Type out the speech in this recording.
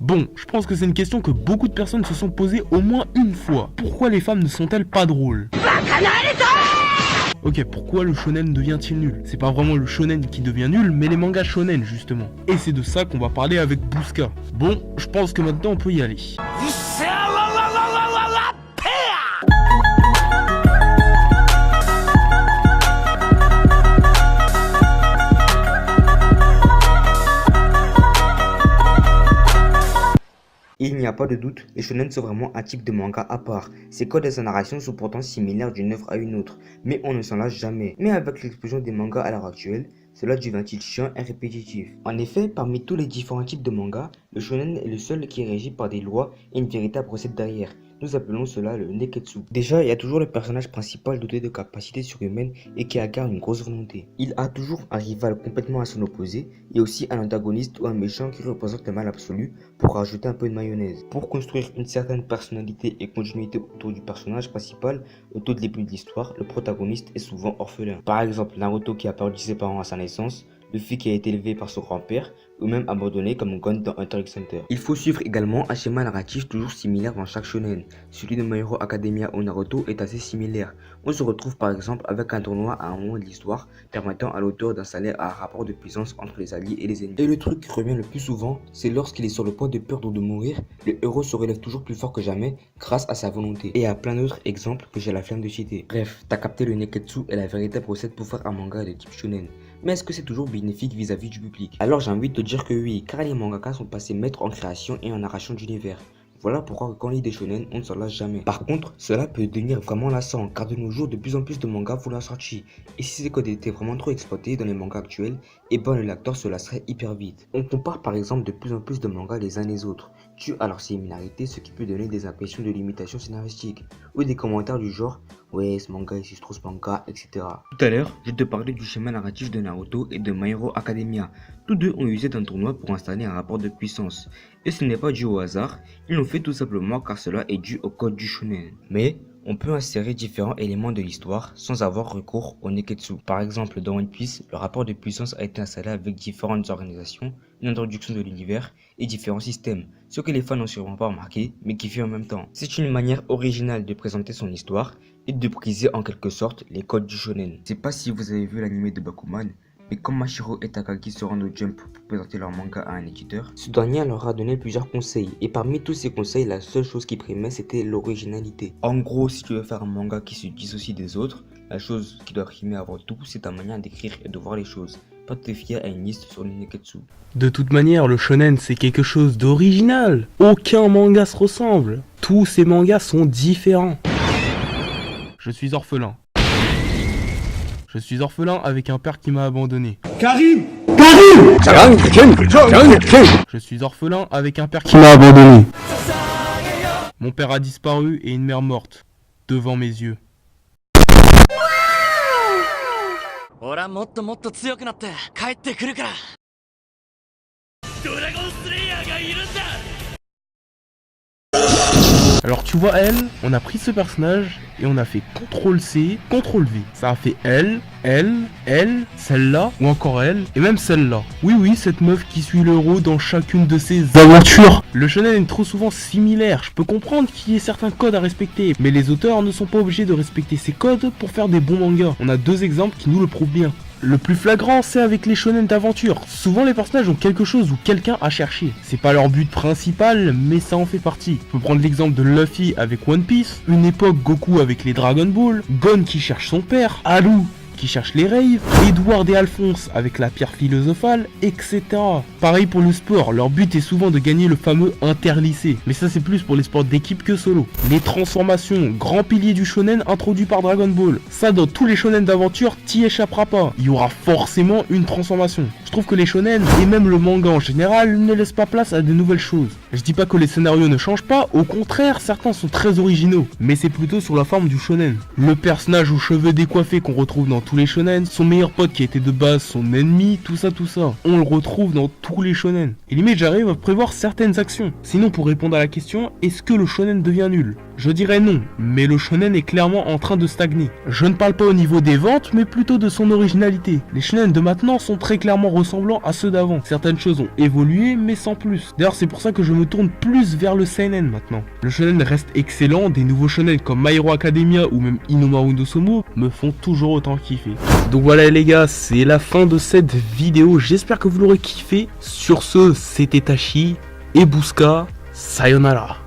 Bon, je pense que c'est une question que beaucoup de personnes se sont posées au moins une fois. Pourquoi les femmes ne sont-elles pas drôles? Ok, pourquoi le shonen devient-il nul? C'est pas vraiment le shonen qui devient nul, mais les mangas shonen justement. Et c'est de ça qu'on va parler avec Bouska. Bon, je pense que maintenant on peut y aller. Il n'y a pas de doute, les shonen sont vraiment un type de manga à part. Ses codes et sa narration sont pourtant similaires d'une œuvre à une autre, mais on ne s'en lasse jamais. Mais avec l'explosion des mangas à l'heure actuelle, cela devient-il chiant et répétitif. En effet, parmi tous les différents types de mangas, le shonen est le seul qui est régi par des lois et une véritable recette derrière. Nous appelons cela le neketsu. Déjà, il y a toujours le personnage principal doté de capacités surhumaines et qui incarne une grosse volonté. Il a toujours un rival complètement à son opposé et aussi un antagoniste ou un méchant qui représente le mal absolu pour rajouter un peu de mayonnaise. Pour construire une certaine personnalité et continuité autour du personnage principal, au tout début de l'histoire, le protagoniste est souvent orphelin. Par exemple, Naruto qui a perdu ses parents à sa naissance, Luffy qui a été élevé par son grand-père, ou même abandonné comme Gon dans Hunter x Hunter. Il faut suivre également un schéma narratif toujours similaire dans chaque shonen. Celui de My Hero Academia ou Naruto est assez similaire. On se retrouve par exemple avec un tournoi à un moment de l'histoire, permettant à l'auteur d'installer un rapport de puissance entre les alliés et les ennemis. Et le truc qui revient le plus souvent, c'est lorsqu'il est sur le point de perdre ou de mourir, le héros se relève toujours plus fort que jamais grâce à sa volonté. Et à plein d'autres exemples que j'ai la flemme de citer. Bref, t'as capté, le neketsu est la véritable recette pour faire un manga de type shonen. Mais est-ce que c'est toujours bénéfique vis-à-vis du public? Alors j'ai envie de te dire que oui, car les mangakas sont passés maîtres en création et en narration d'univers. Voilà pourquoi quand on lit des shonen, on ne s'en lasse jamais. Par contre, cela peut devenir vraiment lassant, car de nos jours, de plus en plus de mangas font la sortie. Et si ces codes étaient vraiment trop exploités dans les mangas actuels, et ben le lecteur se lasserait hyper vite. On compare par exemple de plus en plus de mangas les uns les autres, dû à leur similarité, ce qui peut donner des impressions de limitation scénaristique, ou des commentaires du genre « ouais, ce manga ici, trop ce manga, etc. » Tout à l'heure, je te parlais du schéma narratif de Naruto et de My Hero Academia. Tous deux ont usé d'un tournoi pour installer un rapport de puissance. Et ce n'est pas dû au hasard, ils l'ont fait tout simplement car cela est dû au code du shonen. Mais on peut insérer différents éléments de l'histoire sans avoir recours au neketsu. Par exemple, dans One Piece, le rapport de puissance a été installé avec différentes organisations, une introduction de l'univers et différents systèmes, ce que les fans n'ont sûrement pas remarqué, mais qui fait en même temps. C'est une manière originale de présenter son histoire et de briser en quelque sorte les codes du shonen. Je sais pas si vous avez vu l'anime de Bakuman, mais quand Mashiro et Takagi se rendent au Jump pour présenter leur manga à un éditeur, ce dernier leur a donné plusieurs conseils, et parmi tous ces conseils, la seule chose qui primait c'était l'originalité. En gros, si tu veux faire un manga qui se dissocie des autres, la chose qui doit primer avant tout, c'est ta manière d'écrire et de voir les choses, pas te fier à une liste sur le neketsu. De toute manière, le shonen c'est quelque chose d'original. Aucun manga se ressemble. Tous ces mangas sont différents. Je suis orphelin. Je suis orphelin avec un père qui m'a abandonné. Karim. Je suis orphelin avec un père qui m'a abandonné. Mon père a disparu et une mère morte. Devant mes yeux. Alors tu vois elle, on a pris ce personnage et on a fait CTRL-C, CTRL-V. Ça a fait elle, celle-là, ou encore elle, et même celle-là. Oui, cette meuf qui suit le héros dans chacune de ses aventures. Le shonen est trop souvent similaire, je peux comprendre qu'il y ait certains codes à respecter, mais les auteurs ne sont pas obligés de respecter ces codes pour faire des bons mangas. On a deux exemples qui nous le prouvent bien. Le plus flagrant, c'est avec les shonen d'aventure. Souvent les personnages ont quelque chose ou quelqu'un à chercher. C'est pas leur but principal, mais ça en fait partie. Je peux prendre l'exemple de Luffy avec One Piece, une époque Goku avec les Dragon Ball, Gon qui cherche son père, Haru qui cherche les raves, Edward et Alphonse avec la pierre philosophale, etc. Pareil pour le sport, leur but est souvent de gagner le fameux interlycée, mais ça c'est plus pour les sports d'équipe que solo. Les transformations, grand pilier du shonen introduit par Dragon Ball. Ça dans tous les shonen d'aventure, t'y échapperas pas. Il y aura forcément une transformation. Je trouve que les shonen, et même le manga en général, ne laissent pas place à de nouvelles choses. Je dis pas que les scénarios ne changent pas, au contraire, certains sont très originaux, mais c'est plutôt sur la forme du shonen. Le personnage aux cheveux décoiffés qu'on retrouve dans tous les shonen, son meilleur pote qui était de base son ennemi, tout ça. On le retrouve dans tous les shonen. Et limite j'arrive à prévoir certaines actions. Sinon pour répondre à la question, est-ce que le shonen devient nul? Je dirais non, mais le shonen est clairement en train de stagner. Je ne parle pas au niveau des ventes, mais plutôt de son originalité. Les shonen de maintenant sont très clairement ressemblants à ceux d'avant. Certaines choses ont évolué, mais sans plus. D'ailleurs c'est pour ça que je me tourne plus vers le seinen maintenant. Le shonen reste excellent, des nouveaux shonen comme My Hero Academia ou même Inomaru no Somo me font toujours autant kiffer. Donc voilà les gars, c'est la fin de cette vidéo, j'espère que vous l'aurez kiffé. Sur ce, c'était Tachi et Bouska, sayonara.